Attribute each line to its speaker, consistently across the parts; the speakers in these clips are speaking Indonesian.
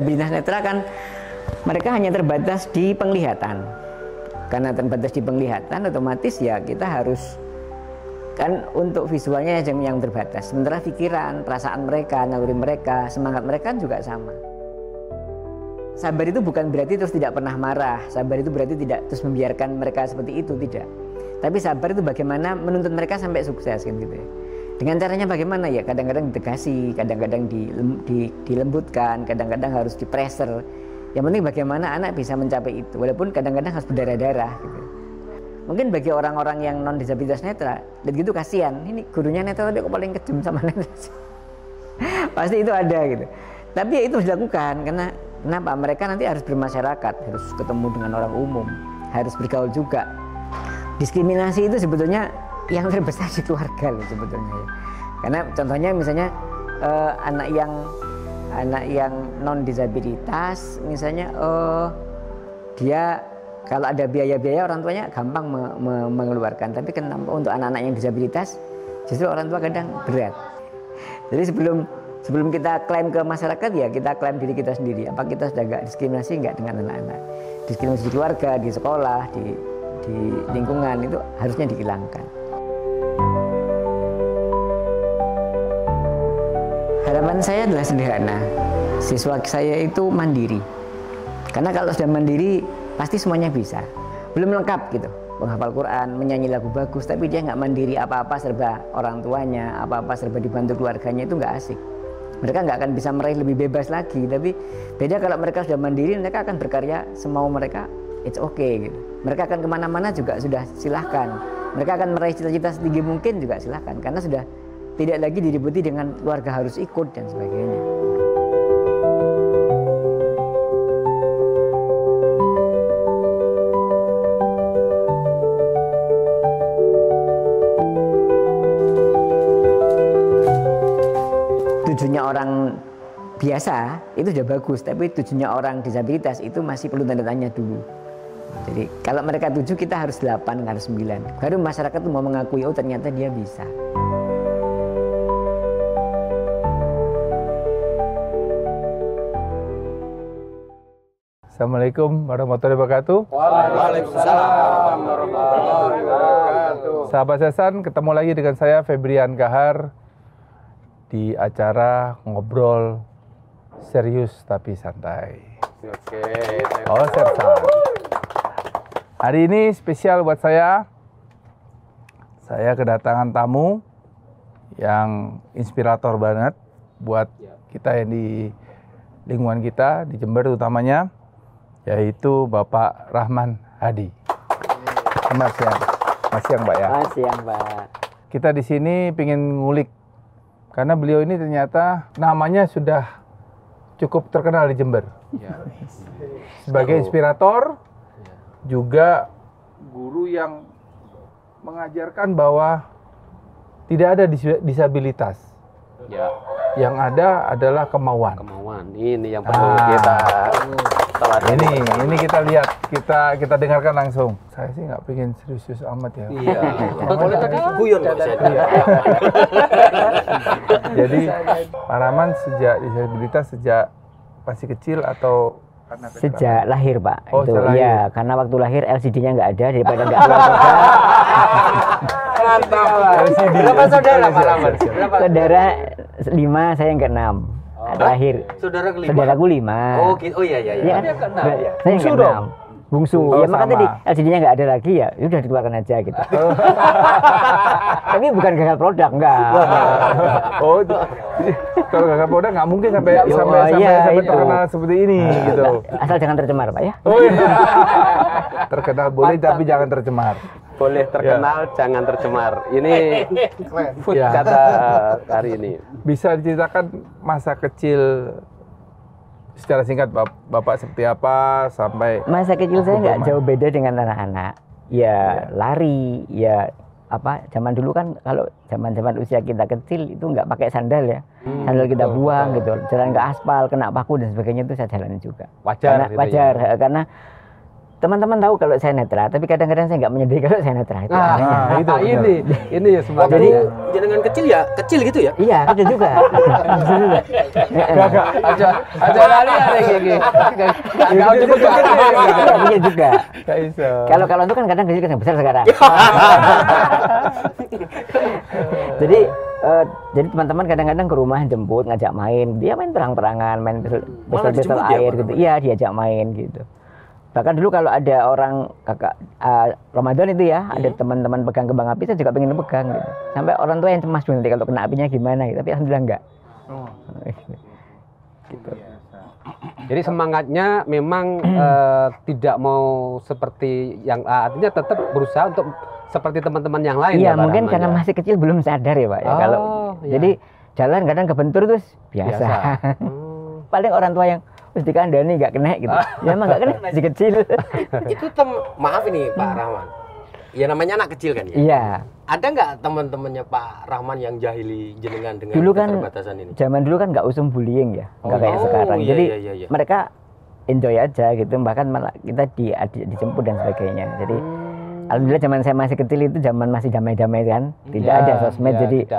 Speaker 1: disabilitas netra kan mereka hanya terbatas di penglihatan. Karena terbatas di penglihatan, otomatis ya kita harus kan untuk visualnya yang terbatas. Sementara pikiran, perasaan mereka, naluri mereka, semangat mereka juga sama. Sabar itu bukan berarti terus tidak pernah marah. Sabar itu berarti tidak terus membiarkan mereka seperti itu, tidak. Tapi sabar itu bagaimana menuntut mereka sampai sukses kan gitu ya. Dengan caranya bagaimana ya? Kadang-kadang ditegasi, kadang-kadang dilembutkan, kadang-kadang harus di-pressure. Yang penting bagaimana anak bisa mencapai itu, walaupun kadang-kadang harus berdarah-darah gitu. Mungkin bagi orang-orang yang non disabilitas netra, dan gitu kasihan, ini gurunya netra tapi kok paling kejam sama netra. Pasti itu ada gitu. Tapi ya itu harus dilakukan, karena kenapa? Mereka nanti harus bermasyarakat, harus ketemu dengan orang umum, harus bergaul juga. Diskriminasi itu sebetulnya yang terbesar di keluarga loh sebetulnya ya. Karena contohnya misalnya anak yang non disabilitas misalnya dia kalau ada biaya-biaya orang tuanya gampang mengeluarkan, tapi kenapa untuk anak-anak yang disabilitas justru orang tua kadang berat. Jadi sebelum kita klaim ke masyarakat ya kita klaim diri kita sendiri, apa kita sudah nggak diskriminasi nggak dengan anak-anak. Diskriminasi di keluarga, di sekolah, di lingkungan itu harusnya dihilangkan. Harapan saya adalah sederhana, siswa saya itu mandiri. Karena kalau sudah mandiri, pasti semuanya bisa. Belum lengkap gitu, menghafal Quran, menyanyi lagu bagus, tapi dia nggak mandiri, apa-apa serba orang tuanya, apa-apa serba dibantu keluarganya, itu nggak asik. Mereka nggak akan bisa meraih lebih bebas lagi. Tapi beda kalau mereka sudah mandiri, mereka akan berkarya semau mereka, it's okay gitu. Mereka akan kemana-mana juga sudah silahkan. Mereka akan meraih cita-cita setinggi mungkin juga silahkan, karena sudah tidak lagi diributi dengan keluarga harus ikut dan sebagainya. Tujuannya orang biasa itu sudah bagus, tapi tujuannya orang disabilitas itu masih perlu tanda tanya dulu. Jadi kalau mereka 7 kita harus 8, harus 9. Baru masyarakat tuh mau mengakui oh ternyata dia bisa.
Speaker 2: Assalamualaikum warahmatullahi wabarakatuh.
Speaker 3: Waalaikumsalam warahmatullahi wabarakatuh.
Speaker 2: Sahabat Sesan, ketemu lagi dengan saya Febrian Kahar di acara ngobrol serius tapi santai.
Speaker 3: Oke.
Speaker 2: Oh, Sersan. Hari ini spesial buat saya. Saya kedatangan tamu yang inspirator banget buat kita yang di lingkungan kita di Jember utamanya, yaitu Bapak Rahman Hadi. Mas siang Mbak ya.
Speaker 1: Siang Pak.
Speaker 2: Kita di sini pengen ngulik karena beliau ini ternyata namanya sudah cukup terkenal di Jember.
Speaker 3: Ya.
Speaker 2: Sebagai inspirator, juga guru yang mengajarkan bahwa tidak ada disabilitas.
Speaker 3: Ya.
Speaker 2: Yang ada adalah kemauan.
Speaker 3: Kemauan ini yang perlu kita teladani.
Speaker 2: Ini kita lihat, kita dengarkan langsung. Saya sih nggak pengen serius amat ya.
Speaker 3: Iya. Boleh tadi guyon kok saya.
Speaker 2: Jadi Pak Rahman sejak disabilitas sejak masih kecil atau karena
Speaker 1: Sejak lahir Pak.
Speaker 2: Oh,
Speaker 1: itu
Speaker 2: sejak lahir.
Speaker 1: ya karena waktu lahir LCD-nya nggak ada daripada nggak keluar kota.
Speaker 3: Mantap.
Speaker 2: LCD.
Speaker 3: Berapa saudara Pak Rahman?
Speaker 1: Saudara 5, saya yang ke-6. Lahir.
Speaker 3: Saudara kelima.
Speaker 1: Saudaraku 5.
Speaker 3: Oh, gitu. Oh iya.
Speaker 1: Ya,
Speaker 3: Dia kena ya.
Speaker 1: saya yang
Speaker 2: Bungsu
Speaker 1: ke-6.
Speaker 2: dong?
Speaker 1: Bungsu.
Speaker 2: Oh,
Speaker 1: Ya maka
Speaker 2: sama.
Speaker 1: tadi LCD-nya nggak ada lagi ya, udah dikeluarkan aja gitu. Tapi bukan gagal produk, enggak.
Speaker 2: Oh, kalau gagal produk nggak mungkin sampai
Speaker 1: Oh,
Speaker 2: sampai
Speaker 1: iya, itu.
Speaker 2: terkenal seperti ini gitu.
Speaker 1: Asal jangan tercemar Pak ya.
Speaker 2: Oh iya. Terkenal boleh tapi jangan tercemar.
Speaker 3: Boleh terkenal, jangan tercemar. Ini food
Speaker 2: Ya.
Speaker 3: kata hari ini.
Speaker 2: Bisa diceritakan masa kecil secara singkat Bapak seperti apa sampai
Speaker 1: Masa kecil saya nggak jauh beda dengan anak-anak. Ya lari, ya apa zaman dulu kan kalau zaman usia kita kecil itu nggak pakai sandal ya. Sandal kita buang gitu, jalan ke aspal, kena paku dan sebagainya itu saya jalan juga.
Speaker 3: Wajar.
Speaker 1: Wajar
Speaker 3: gitu ya.
Speaker 1: karena teman-teman tahu kalau saya netra, tapi kadang-kadang saya nggak menyadari kalau saya netra. Itu
Speaker 3: ini ya semua.
Speaker 4: Jadi jenengan kecil ya, kecil gitu ya?
Speaker 1: Iya, kecil juga. Kecil juga.
Speaker 3: Aja lari gini.
Speaker 1: Iya juga. Kalau itu kan kadang kecil kan besar sekarang. Jadi teman-teman kadang-kadang ke rumah jemput, ngajak main. Dia main terang-terangan, main pistol air gitu. Iya, diajak main gitu. Bahkan dulu kalau ada orang kakak Ramadan itu ya, ada teman-teman pegang kembang api, saya juga pengen pegang gitu. Sampai orang tua yang cemas nanti kalau kena apinya gimana gitu. Tapi alhamdulillah enggak.
Speaker 3: Gitu. Jadi semangatnya memang tidak mau seperti yang artinya tetap berusaha untuk seperti teman-teman yang lain.
Speaker 1: Iya, mungkin karena masih kecil belum sadar ya, Pak. Ya, kalau jadi jalan kadang kebentur terus biasa. Paling orang tua yang terus dikandani nggak kena gitu. Ya emang nggak kena, masih kecil.
Speaker 4: Itu maaf ini Pak Rahman. Ya namanya anak kecil kan ya?
Speaker 1: Iya.
Speaker 4: Ada nggak teman-temannya Pak Rahman yang jahili jenengan dengan
Speaker 1: dulu kan,
Speaker 4: keterbatasan ini?
Speaker 1: Zaman dulu kan nggak usum bullying ya, nggak kayak sekarang.
Speaker 4: Iya,
Speaker 1: Jadi
Speaker 4: iya.
Speaker 1: mereka enjoy aja gitu, bahkan malah kita dijemput dan sebagainya. Jadi alhamdulillah zaman saya masih kecil itu zaman masih damai-damai kan, tidak ada sosmed, jadi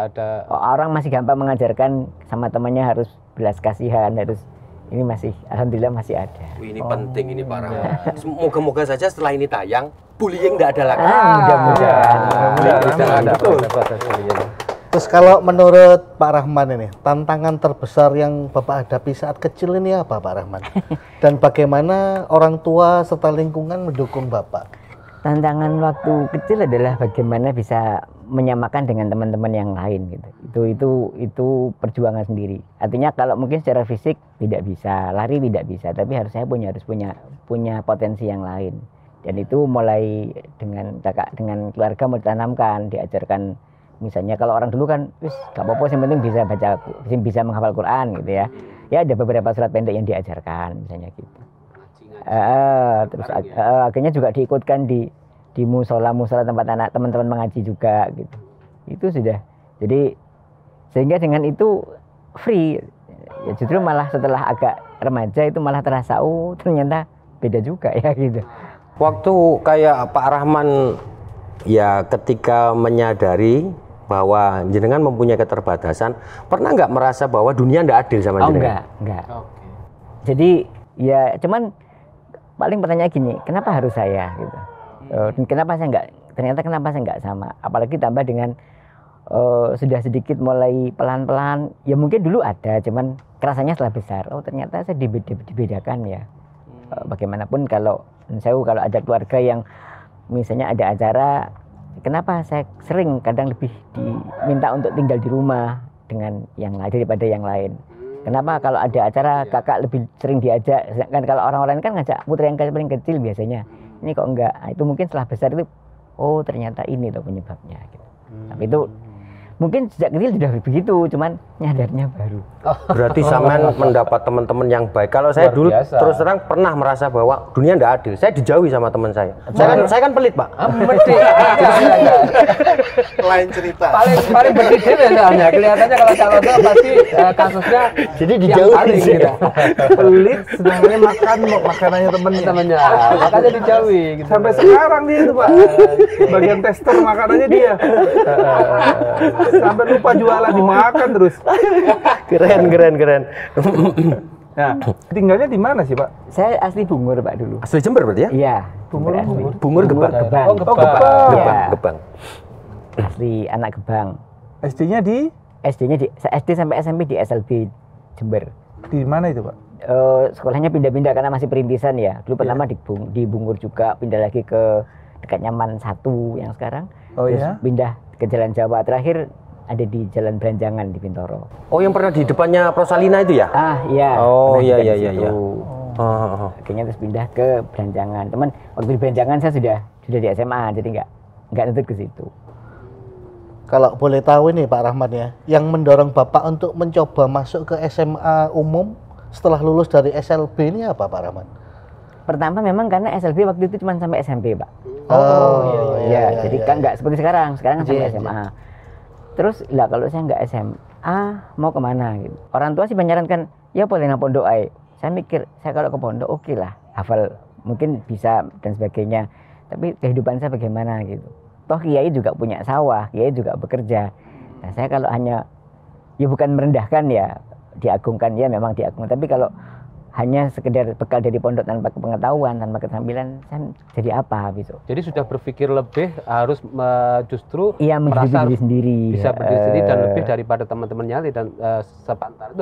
Speaker 1: orang masih gampang mengajarkan sama temannya harus belas kasihan, harus ini masih alhamdulillah masih ada.
Speaker 4: Ini penting ini Pak Rahman. Moga-moga saja setelah ini tayang bullying nggak ada lagi.
Speaker 1: Mudah-mudahan.
Speaker 5: Terus kalau menurut Pak Rahman ini, tantangan terbesar yang Bapak hadapi saat kecil ini apa Pak Rahman? Dan bagaimana orang tua serta lingkungan mendukung Bapak?
Speaker 1: Tantangan waktu kecil adalah bagaimana bisa menyamakan dengan teman-teman yang lain gitu. Itu perjuangan sendiri. Artinya kalau mungkin secara fisik tidak bisa, lari tidak bisa, tapi harus punya potensi yang lain. Dan itu mulai dengan keluarga mau ditanamkan, diajarkan. Misalnya kalau orang dulu kan, gak apa-apa, yang penting bisa baca, bisa menghafal Quran gitu ya. Ya ada beberapa surat pendek yang diajarkan, misalnya gitu. Terus akhirnya juga diikutkan di musola tempat anak teman-teman mengaji juga gitu. Itu sudah. Jadi sehingga dengan itu free. Ya justru malah setelah agak remaja itu malah terasa ternyata beda juga ya gitu.
Speaker 4: Waktu kayak Pak Rahman ya ketika menyadari bahwa jenengan mempunyai keterbatasan, pernah nggak merasa bahwa dunia nggak adil sama jenengan?
Speaker 1: Enggak. Jadi ya cuman paling pertanyaan gini, kenapa harus saya gitu? Dan kenapa saya nggak sama? Apalagi tambah dengan sudah sedikit mulai pelan-pelan, ya mungkin dulu ada, cuman kerasanya setelah besar, ternyata saya dibedakan ya. Bagaimanapun kalau ada keluarga yang misalnya ada acara, kenapa saya sering kadang lebih diminta untuk tinggal di rumah dengan yang lain daripada yang lain. Kenapa kalau ada acara kakak lebih sering diajak, kan kalau orang-orang kan ngajak putri yang paling kecil biasanya. Ini kok enggak? Nah, itu mungkin setelah besar itu ternyata ini tuh penyebabnya gitu. Tapi itu mungkin sejak kecil sudah begitu, cuman nyadarnya baru.
Speaker 4: Berarti sampean mendapat teman-teman yang baik. Kalau saya dulu terus terang pernah merasa bahwa dunia tidak adil. Saya dijauhi sama teman saya. Saya kan pelit, Pak.
Speaker 5: Lain cerita.
Speaker 3: Paling berdiri hanya kelihatannya kalau calon pasti kasusnya
Speaker 5: jadi dijauhi
Speaker 3: gitu.
Speaker 2: Pelit, sebenarnya makan makanannya temennya.
Speaker 3: Makanya dijauhi gitu.
Speaker 2: Sampai sekarang dia itu Pak. Bagian tester makanannya dia. Sampai lupa jualan, dimakan terus.
Speaker 4: Keren.
Speaker 2: Nah, tinggalnya di mana sih Pak?
Speaker 1: Saya asli Bungur Pak dulu.
Speaker 4: Asli Jember berarti ya?
Speaker 1: Iya.
Speaker 4: Bungur Gebang.
Speaker 1: Gebang. Asli anak Gebang.
Speaker 2: SD-nya di?
Speaker 1: SD-nya SD sampai SMP di SLB Jember.
Speaker 2: Di mana itu Pak?
Speaker 1: Sekolahnya pindah-pindah karena masih perintisan ya. Dulu pertama di Bungur juga, pindah lagi ke dekatnya Man 1 yang sekarang. Terus pindah ke Jalan Jawa, terakhir ada di Jalan Beranjangan di Bintoro.
Speaker 4: Oh, yang pernah di depannya Prosalina itu ya?
Speaker 1: Iya.
Speaker 4: Oh, iya.
Speaker 1: Akhirnya terus pindah ke Beranjangan. Teman, waktu di Beranjangan saya sudah di SMA, jadi nggak nutut ke situ.
Speaker 5: Kalau boleh tahu nih Pak Rahman ya, yang mendorong Bapak untuk mencoba masuk ke SMA umum setelah lulus dari SLB ini apa Pak Rahman?
Speaker 1: Pertama memang karena SLB waktu itu cuma sampai SMP Pak.
Speaker 5: Iya.
Speaker 1: Jadi kan nggak seperti sekarang kan sampai SMA. Terus lah kalau saya nggak SMA mau kemana gitu. Orang tua sih menyarankan ya boleh nang pondok aja. Saya mikir saya kalau ke pondok oke lah, hafal mungkin bisa dan sebagainya. Tapi kehidupan saya bagaimana gitu. Toh kiai juga punya sawah, kiai juga bekerja. Nah, saya kalau hanya ya bukan merendahkan ya, diagungkan ya memang diagungkan. Tapi kalau hanya sekedar bekal dari pondok tanpa pengetahuan, tanpa keterampilan, saya jadi apa gitu.
Speaker 3: Jadi sudah berpikir lebih harus justru
Speaker 1: Iya, menghidupi
Speaker 3: merasa
Speaker 1: diri sendiri.
Speaker 3: bisa berdiri sendiri dan lebih daripada teman-temannya dan sepantar itu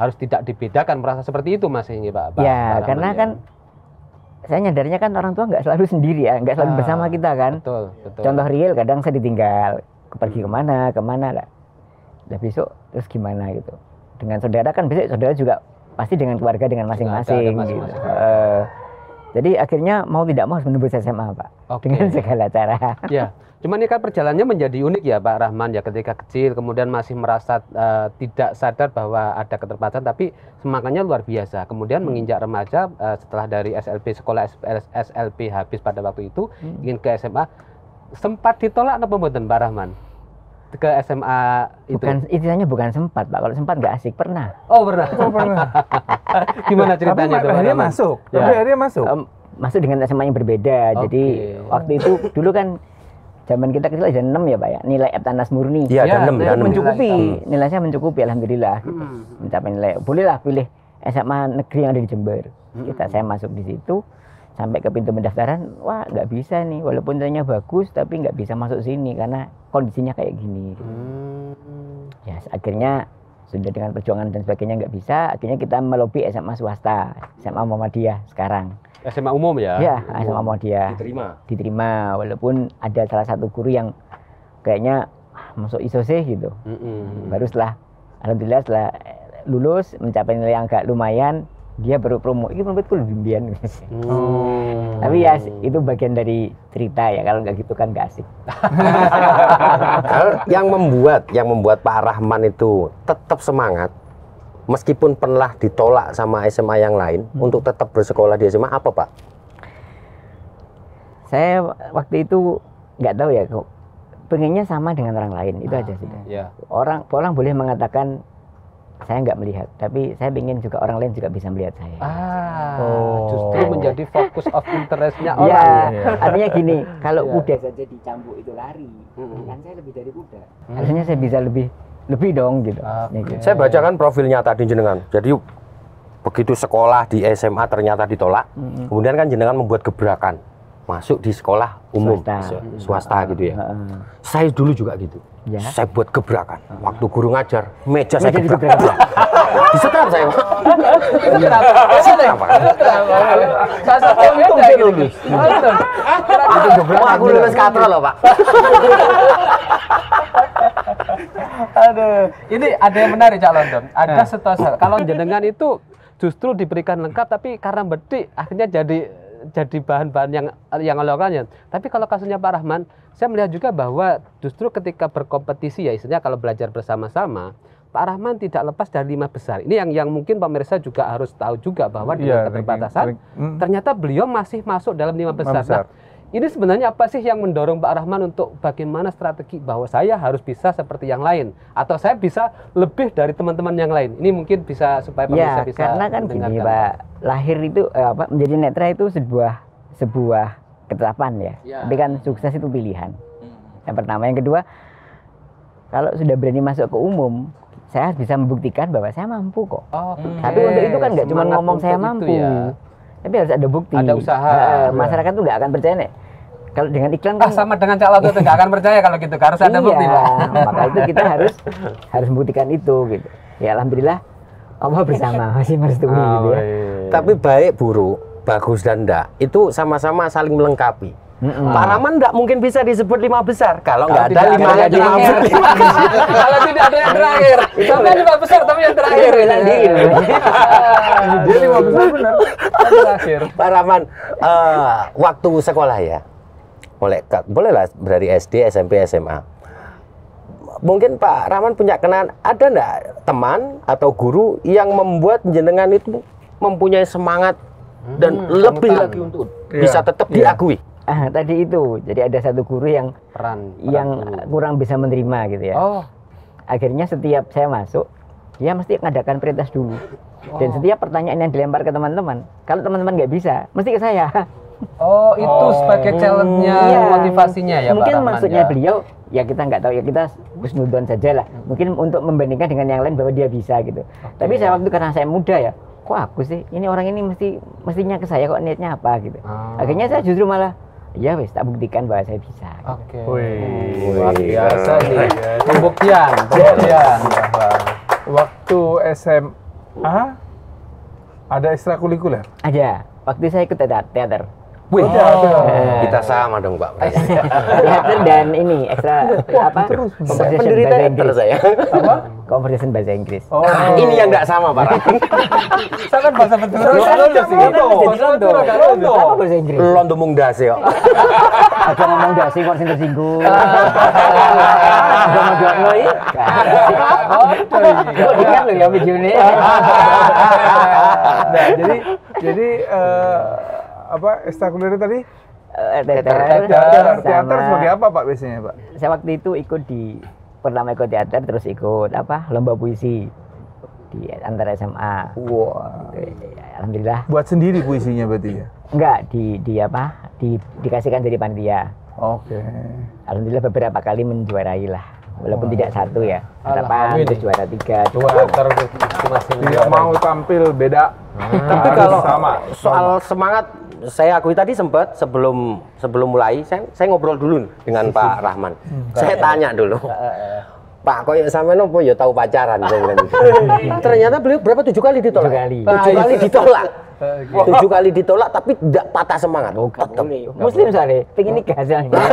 Speaker 3: harus tidak dibedakan, merasa seperti itu Mas ini Pak.
Speaker 1: Ya,
Speaker 3: Pak
Speaker 1: karena
Speaker 3: Rahman,
Speaker 1: kan saya nyadarnya kan orang tua nggak selalu sendiri ya, nggak selalu bersama kita kan.
Speaker 3: Betul.
Speaker 1: Contoh real, kadang saya ditinggal, pergi kemana lah. Dan besok terus gimana gitu. Dengan saudara kan besok saudara juga pasti dengan keluarga dengan masing-masing gitu. Jadi akhirnya mau tidak mau harus menembus SMA Pak, dengan segala cara.
Speaker 3: Ya, cuman ini kan perjalanannya menjadi unik ya Pak Rahman ya, ketika kecil kemudian masih merasa tidak sadar bahwa ada keterbatasan, tapi semangatnya luar biasa. Kemudian menginjak remaja setelah dari sekolah SLP habis pada waktu itu ingin ke SMA, sempat ditolak apa mboten Pak Rahman? Ke SMA itu?
Speaker 1: Istilahnya bukan sempat Pak, kalau sempat nggak asik, pernah.
Speaker 3: Oh pernah. Gimana ceritanya?
Speaker 2: Tapi akhirnya masuk.
Speaker 3: Ya.
Speaker 2: Tapi akhirnya masuk.
Speaker 1: Masuk dengan SMA yang berbeda. Jadi waktu itu dulu kan zaman kita kecil ada 6 ya Pak ya, nilai Eptanas murni.
Speaker 4: Iya, ada 6.
Speaker 1: Mencukupi, nilai saya mencukupi alhamdulillah. Gitu. Mencapai nilai, bolehlah pilih SMA negeri yang ada di Jember. Saya masuk di situ. Sampai ke pintu pendaftaran, wah nggak bisa nih, walaupun nilainya bagus tapi nggak bisa masuk sini karena kondisinya kayak gini. Ya akhirnya sudah dengan perjuangan dan sebagainya nggak bisa, akhirnya kita melobi SMA swasta, SMA Muhammadiyah sekarang.
Speaker 3: SMA umum ya?
Speaker 1: Ya, SMA Muhammadiyah. Diterima, walaupun ada salah satu guru yang kayaknya masuk ISO sih gitu. Baru alhamdulillah setelah lulus mencapai nilai yang agak lumayan, dia baru promo, ini menurutku lebih bian. Tapi ya itu bagian dari cerita ya, kalau nggak gitu kan nggak asik.
Speaker 4: yang membuat Pak Rahman itu tetap semangat meskipun pernah ditolak sama SMA yang lain untuk tetap bersekolah di SMA apa Pak?
Speaker 1: Saya waktu itu nggak tahu ya, pengennya sama dengan orang lain, itu aja sudah. Orang boleh mengatakan saya nggak melihat, tapi saya ingin juga orang lain juga bisa melihat saya.
Speaker 3: Justru menjadi fokus of interestnya orang.
Speaker 1: Ya, artinya gini, kalau kuda saja dicambuk itu lari, kan saya lebih dari kuda. Artinya saya bisa lebih dong gitu.
Speaker 4: Saya bacakan profilnya tadi jenengan. Jadi begitu sekolah di SMA ternyata ditolak, kemudian kan jenengan membuat gebrakan masuk di sekolah umum swasta gitu ya. Saya dulu juga gitu. Ya. Saya buat gebrakan. Waktu guru ngajar, meja saya gebrak. Disetrap saya. Disetrap.
Speaker 3: Untung saya lulus.
Speaker 4: Itu gebrak. Aku lulus katro loh Pak.
Speaker 3: Aduh, ini ada yang menarik Cak London. Ada situasi kalau jenengan itu justru diberikan lengkap, tapi karena bedik akhirnya jadi bahan-bahan yang lokalnya. Tapi kalau kasusnya Pak Rahman, saya melihat juga bahwa justru ketika berkompetisi ya, istilahnya kalau belajar bersama-sama, Pak Rahman tidak lepas dari 5 besar. Ini yang mungkin pemirsa juga harus tahu juga bahwa dengan keterbatasan ternyata beliau masih masuk dalam 5 besar. Nah, ini sebenarnya apa sih yang mendorong Pak Rahman untuk bagaimana strategi bahwa saya harus bisa seperti yang lain atau saya bisa lebih dari teman-teman yang lain? Ini mungkin bisa supaya pemirsa bisa
Speaker 1: karena kan gini Pak, lahir itu menjadi netra itu sebuah ketetapan ya. Tapi kan sukses itu pilihan. Yang pertama, yang kedua, kalau sudah berani masuk ke umum, saya bisa membuktikan bahwa saya mampu kok. Tapi untuk itu kan nggak cuma ngomong saya mampu, tapi harus ada bukti.
Speaker 3: Ada usaha.
Speaker 1: Masyarakat tuh nggak akan percaya nih. Kalau dengan iklan kan
Speaker 3: sama dengan calon itu nggak akan percaya kalau gitu, harus ada bukti Pak.
Speaker 1: Maka itu kita harus membuktikan itu gitu. Ya alhamdulillah Allah bersama masih merestui gitu ya.
Speaker 4: Tapi baik buruk, bagus dan enggak itu sama-sama saling melengkapi. Pak Rahman enggak mungkin bisa disebut 5 besar kalau enggak ada 5 yang terakhir.
Speaker 3: Kalau tidak ada yang terakhir. Sampai 5 besar tapi yang terakhir.
Speaker 2: Dia 5 besar benar.
Speaker 3: Terakhir.
Speaker 4: Pak Rahman, waktu sekolah ya, bolehlah dari SD, SMP, SMA. Mungkin Pak Rahman punya kenangan, ada enggak teman atau guru yang membuat jenengan itu mempunyai semangat dan lebih lagi untuk bisa tetap diakui?
Speaker 1: Tadi itu, jadi ada satu guru yang kurang bisa menerima gitu ya. Akhirnya setiap saya masuk, dia mesti mengadakan prioritas dulu. Dan setiap pertanyaan yang dilempar ke teman-teman, kalau teman-teman nggak bisa, mesti ke saya.
Speaker 3: Oh, itu sebagai challenge-nya,
Speaker 1: Iya.
Speaker 3: motivasinya ya Pak
Speaker 1: Mungkin
Speaker 3: Rahman,
Speaker 1: maksudnya
Speaker 3: ya?
Speaker 1: beliau, ya kita nggak tahu, ya kita husnudon saja lah. Mungkin untuk membandingkan dengan yang lain bahwa dia bisa gitu. Tapi saya waktu karena saya muda ya, kok aku sih, ini orang ini mestinya ke saya kok, niatnya apa gitu. Akhirnya saya justru malah, ya wes tak buktikan bahwa saya bisa.
Speaker 3: Oke.
Speaker 2: Wih.
Speaker 3: Luar biasa nih. Pembuktian.
Speaker 2: Waktu SMA ada ekstrakurikuler?
Speaker 1: Aja, waktu saya ikut teater.
Speaker 3: Wih.
Speaker 4: Kita sama dong, Pak.
Speaker 1: Teater dan ini ekstra apa? Conversation
Speaker 4: Pendiri
Speaker 1: bahasa
Speaker 4: teater
Speaker 1: Inggris.
Speaker 4: saya.
Speaker 1: Conversation bahasa Inggris.
Speaker 2: Oh,
Speaker 4: Nah, ini yang enggak sama, Pak.
Speaker 3: Saya kan bahasa betul.
Speaker 1: Apa bahasa Inggris?
Speaker 4: Londo mung dase kok.
Speaker 1: Aja ngomong dasi kok sing tersinggung. Aja ngomong iki. Kok dikat lho ya videone.
Speaker 2: Nah, jadi apa ekstrakurikuler tadi? Teater sebagai apa Pak biasanya Pak?
Speaker 1: Saya waktu itu pertama ikut teater, terus ikut apa? Lomba puisi di antara SMA.
Speaker 2: Wah.
Speaker 1: Alhamdulillah.
Speaker 2: Buat sendiri puisinya berarti ya?
Speaker 1: Enggak, dikasihkan dari panitia.
Speaker 2: Oke.
Speaker 1: Alhamdulillah beberapa kali menjuarai lah. Walaupun tidak satu ya. Harapan terus juara 3.
Speaker 3: Teater itu masih
Speaker 2: Tidak mau tampil beda.
Speaker 4: Tapi
Speaker 2: Harus
Speaker 4: kalau
Speaker 2: sama.
Speaker 4: soal semangat, saya akui tadi sempat sebelum mulai saya ngobrol dulu dengan Pak Rahman. Saya tanya dulu. Pak, koyo sampean opo ya tahu pacaran Ternyata beliau berapa 7 kali ditolak?
Speaker 1: 7 kali.
Speaker 4: 7 kali ditolak. 7 kali ditolak tapi tidak patah semangat. Tetap.
Speaker 1: Muslim soalnya, pengen nikah soalnya.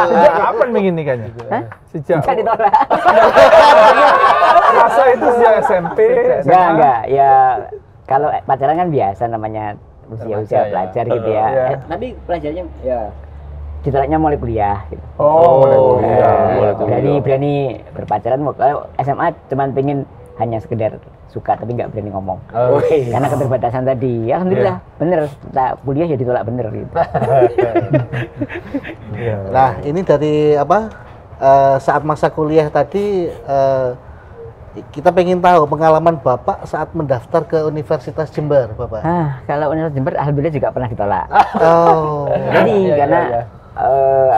Speaker 2: Sejak kapan ingin nikahnya?
Speaker 1: Hah?
Speaker 2: Sejak
Speaker 1: Bisa ditolak.
Speaker 2: masa itu sejak SMP,
Speaker 1: Enggak. Ya kalau pacaran kan biasa namanya usia pelajar gitu ya.
Speaker 2: Iya.
Speaker 1: Tapi pelajarnya ya ditolaknya mulai kuliah gitu.
Speaker 2: Oh, mulai kuliah.
Speaker 1: Berani berpacaran. Kalau SMA cuman pengen hanya sekedar suka tapi nggak berani ngomong. Karena keterbatasan tadi. Ya, alhamdulillah bener. Kita kuliah ya ditolak bener gitu.
Speaker 5: Nah, ini dari apa? Saat masa kuliah tadi kita pengen tahu pengalaman Bapak saat mendaftar ke Universitas Jember, Bapak.
Speaker 1: Kalau Universitas Jember alhamdulillah juga pernah ditolak.
Speaker 5: Oh.
Speaker 1: Jadi karena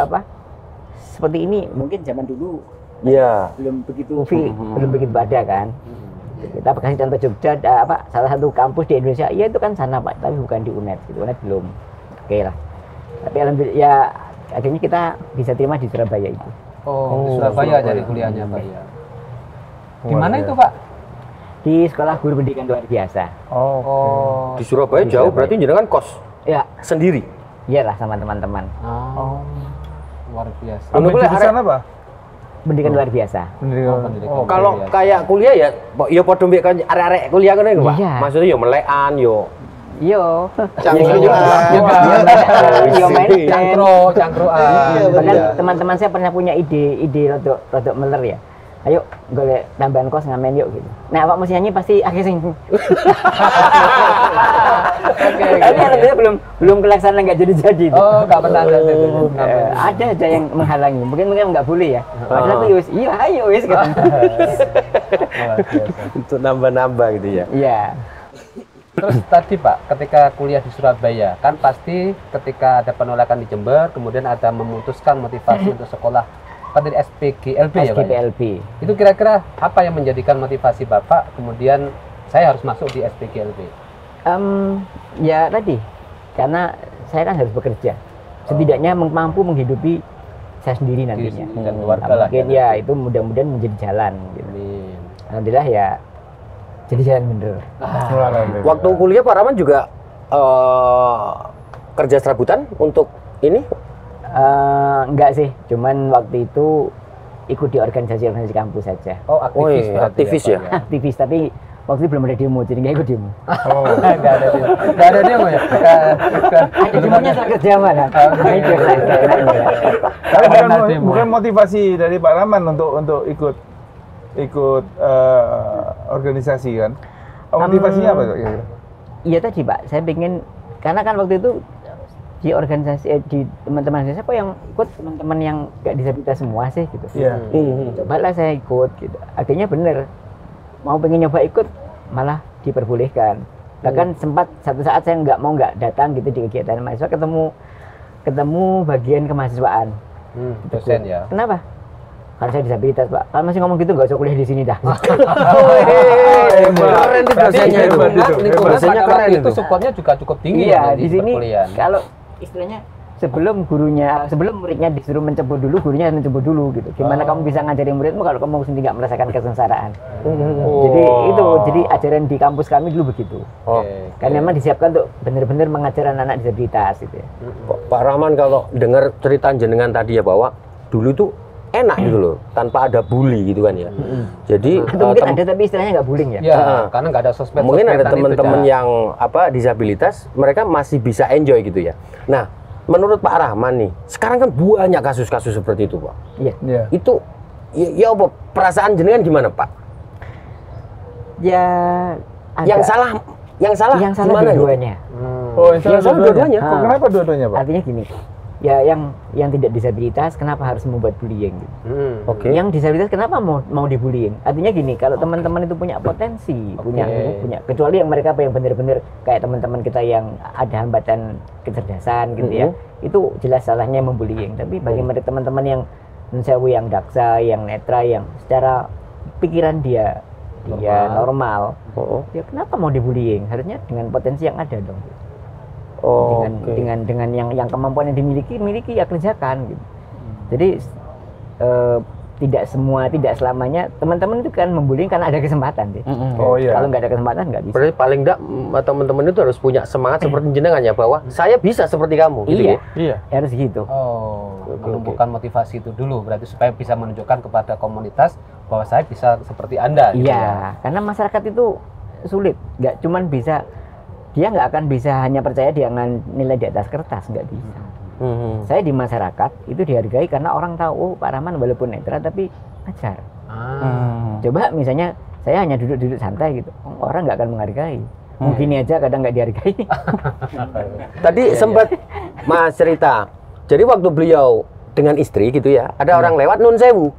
Speaker 1: apa? Seperti ini mungkin zaman dulu
Speaker 4: Iya.
Speaker 1: belum begitu belum begitu ada kan. Kita kasih contoh Jogja, salah satu kampus di Indonesia, iya itu kan sana Pak, tapi bukan di UNED, gitu. UNED belum, oke lah. Tapi alhamdulillah ya akhirnya kita bisa terima di Surabaya itu.
Speaker 3: Oh, Surabaya jadi kuliahnya Pak ya. Di mana itu Pak?
Speaker 1: Di Sekolah Guru Pendidikan Luar Biasa.
Speaker 3: Oh.
Speaker 4: Di Surabaya jauh berarti jenengan kos
Speaker 1: Ya,
Speaker 4: sendiri.
Speaker 1: iyalah sama teman-teman.
Speaker 3: Luar biasa.
Speaker 2: Ambil jurusan apa?
Speaker 1: Pendidikan luar biasa.
Speaker 2: Pendidikan.
Speaker 4: Kalau kayak kuliah ya padha mbek arek-arek kuliah ngono iku, Pak.
Speaker 1: Iya.
Speaker 4: Maksudnya ya melekan yo.
Speaker 1: Yo,
Speaker 3: Cangkruan.
Speaker 1: Bahkan teman-teman saya pernah punya ide rodok meler ya. Ayo golek tambahan kos ngamen yuk gitu. Nah, Pak mesti nyanyi pasti akhirnya sing. Tapi alhamdulillah belum kelaksana, nggak jadi.
Speaker 3: Oh, nggak pernah ada.
Speaker 1: Ada aja yang menghalangi. Mungkin nggak boleh ya. Padahal aku yus, iya ayo wis gitu.
Speaker 4: Untuk nambah-nambah gitu ya.
Speaker 1: Iya.
Speaker 3: Terus tadi Pak, ketika kuliah di Surabaya, kan pasti ketika ada penolakan di Jember, kemudian ada memutuskan motivasi untuk sekolah. Kan dari SPGLB ya Pak?
Speaker 1: SPGLB.
Speaker 3: Itu kira-kira apa yang menjadikan motivasi Bapak, kemudian saya harus masuk di SPGLB?
Speaker 1: Ya tadi, karena saya kan harus bekerja. Setidaknya mampu menghidupi saya sendiri nantinya.
Speaker 3: Dan keluarga lah.
Speaker 1: Mungkin ya itu mudah-mudahan menjadi jalan. Gitu.
Speaker 3: Amin.
Speaker 1: Alhamdulillah ya jadi jalan bener.
Speaker 4: Waktu kuliah Pak Rahman juga kerja serabutan untuk ini?
Speaker 1: Enggak sih, cuman waktu itu ikut di organisasi kampus saja.
Speaker 3: Oh, aktivis.
Speaker 4: Oh, iya, aktivis ya?
Speaker 1: Aktivis, tapi waktu itu belum ada demo, jadi nggak ikut demo.
Speaker 3: Oh, nggak ada demo ya?
Speaker 1: Ada demonya saat kerja mana?
Speaker 2: Tapi bukan motivasi dari Pak Rahman untuk ikut organisasi kan? Motivasinya apa kira-kira?
Speaker 1: Iya tadi Pak, saya pengen, karena kan waktu itu di organisasi di teman-teman saya kok yang ikut teman-teman yang gak disabilitas semua sih gitu.
Speaker 2: Iya.
Speaker 1: Cobalah saya ikut gitu. Akhirnya bener mau pengen nyoba ikut malah diperbolehkan. Bahkan sempat satu saat saya nggak datang gitu di kegiatan mahasiswa, ketemu bagian kemahasiswaan.
Speaker 3: Dosen ya.
Speaker 1: Kenapa? Karena saya disabilitas, Pak. Kalau masih ngomong gitu nggak usah kuliah di sini dah.
Speaker 4: Keren tuh dosennya itu.
Speaker 3: Lingkungan
Speaker 4: Dosennya
Speaker 3: pada
Speaker 4: keren
Speaker 3: waktu
Speaker 4: itu.
Speaker 3: itu supportnya juga cukup tinggi
Speaker 1: Iya,
Speaker 3: ya
Speaker 1: di sini
Speaker 3: perkuliahan.
Speaker 1: kalau istilahnya sebelum muridnya disuruh mencebur dulu, gurunya harus mencebur dulu gitu. Gimana kamu bisa ngajarin muridmu kalau kamu sendiri nggak merasakan kesengsaraan? Jadi ajaran di kampus kami dulu begitu. Karena memang disiapkan untuk benar-benar mengajar anak-anak disabilitas gitu ya.
Speaker 4: Pak Rahman, kalau dengar cerita jenengan tadi ya bahwa dulu itu enak gitu loh, tanpa ada bully gitu kan ya. Jadi
Speaker 1: Atau mungkin ada tapi istilahnya nggak bullying ya.
Speaker 3: Ya, karena nggak ada sosmed.
Speaker 4: mungkin ada
Speaker 3: sosmedan itu,
Speaker 4: teman-teman
Speaker 3: Cak.
Speaker 4: yang disabilitas, mereka masih bisa enjoy gitu ya. Nah, menurut Pak Rahman nih, sekarang kan banyak kasus-kasus seperti itu, Pak.
Speaker 1: Iya.
Speaker 2: Iya.
Speaker 4: Itu ya apa perasaan jenengan gimana, Pak?
Speaker 1: Ya
Speaker 4: Yang salah gimana nih?
Speaker 1: dua-duanya.
Speaker 2: Oh,
Speaker 4: Yang salah dua-duanya.
Speaker 2: Kok kenapa dua-duanya, Pak?
Speaker 1: Artinya gini, ya yang tidak disabilitas kenapa harus membuat bullying gitu.
Speaker 4: Oke.
Speaker 1: Yang disabilitas kenapa mau dibullying? Artinya gini, kalau teman-teman itu punya potensi, punya kecuali yang mereka yang benar-benar kayak teman-teman kita yang ada hambatan kecerdasan gitu ya, itu jelas salahnya membullying. Tapi bagi mereka teman-teman yang mensewu, yang daksa, yang netra, yang secara pikiran dia normal, ya kenapa mau dibullying? Harusnya dengan potensi yang ada dong. Dengan yang kemampuan yang miliki ya kerjakan gitu. Jadi tidak selamanya teman-teman itu kan membullying karena ada kesempatan sih.
Speaker 2: Oh iya.
Speaker 1: Kalau nggak ada kesempatan nggak bisa.
Speaker 4: Berarti paling enggak teman-teman itu harus punya semangat seperti jenengan ya, bahwa saya bisa seperti kamu gitu ya.
Speaker 2: Iya.
Speaker 1: Harus gitu.
Speaker 3: Menumbuhkan motivasi itu dulu, berarti supaya bisa menunjukkan kepada komunitas bahwa saya bisa seperti Anda. Gitu ya.
Speaker 1: Iya, karena masyarakat itu sulit, nggak cuman bisa, dia nggak akan bisa hanya percaya dengan nilai di atas kertas, nggak bisa. Saya di masyarakat itu dihargai karena orang tahu, oh Pak Rahman walaupun netra tapi ajar. Coba misalnya saya hanya duduk-duduk santai gitu, orang nggak akan menghargai. Mungkin aja kadang nggak dihargai.
Speaker 4: Tadi sempat Mas cerita, jadi waktu beliau dengan istri gitu ya, ada orang lewat nun sewu,